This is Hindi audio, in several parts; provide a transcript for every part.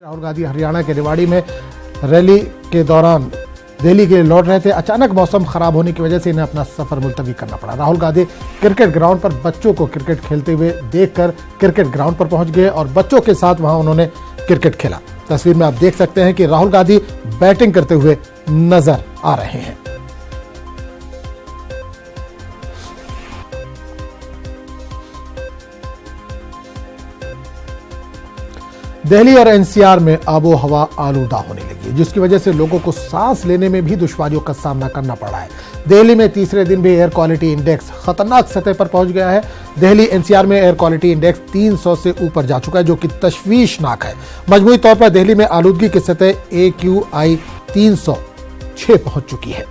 राहुल गांधी हरियाणा के रेवाड़ी में रैली के दौरान दिल्ली के लिए लौट रहे थे। अचानक मौसम खराब होने की वजह से इन्हें अपना सफर मुलतवी करना पड़ा। राहुल गांधी क्रिकेट ग्राउंड पर बच्चों को क्रिकेट खेलते हुए देखकर क्रिकेट ग्राउंड पर पहुंच गए और बच्चों के साथ वहां उन्होंने क्रिकेट खेला। तस्वीर में आप देख सकते हैं कि राहुल गांधी बैटिंग करते हुए नजर आ रहे हैं। दिल्ली और एनसीआर में आबो हवा आलूदा होने लगी है, जिसकी वजह से लोगों को सांस लेने में भी दुश्वारियों का सामना करना पड़ रहा है। दिल्ली में तीसरे दिन भी एयर क्वालिटी इंडेक्स खतरनाक सतह पर पहुंच गया है। दिल्ली एनसीआर में एयर क्वालिटी इंडेक्स 300 से ऊपर जा चुका है, जो कि तशवीशनाक है। मजमूई तौर पर दिल्ली में आलूदगी की सतह AQI 306 पहुंच चुकी है।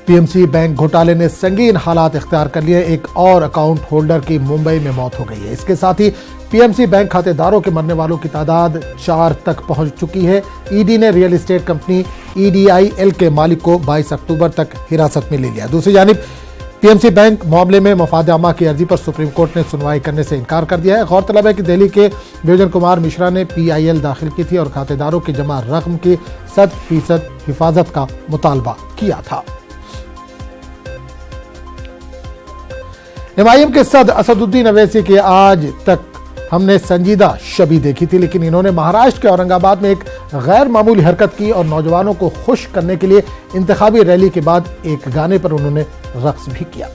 पीएमसी बैंक घोटाले ने संगीन हालात इख्तियार कर लिए। एक और अकाउंट होल्डर की मुंबई में मौत हो गई है। इसके साथ ही पीएमसी बैंक खातेदारों के मरने वालों की तादाद 4 तक पहुंच चुकी है। ईडी ने रियल एस्टेट कंपनी EDIL के मालिक को 22 अक्टूबर तक हिरासत में ले लिया। दूसरी जानिब पीएमसी बैंक मामले में मफादामा की अर्जी पर सुप्रीम कोर्ट ने सुनवाई करने से इनकार कर दिया है। गौरतलब है कि दिल्ली के विजन कुमार मिश्रा ने PIL दाखिल की थी और खातेदारों की जमा रकम की 100% हिफाजत का मुतालबा किया था। MIM के सदर असदुद्दीन अवैसी की आज तक हमने संजीदा शबी देखी थी, लेकिन इन्होंने महाराष्ट्र के औरंगाबाद में एक गैर मामूली हरकत की और नौजवानों को खुश करने के लिए इंतखाबी रैली के बाद एक गाने पर उन्होंने रक्स भी किया।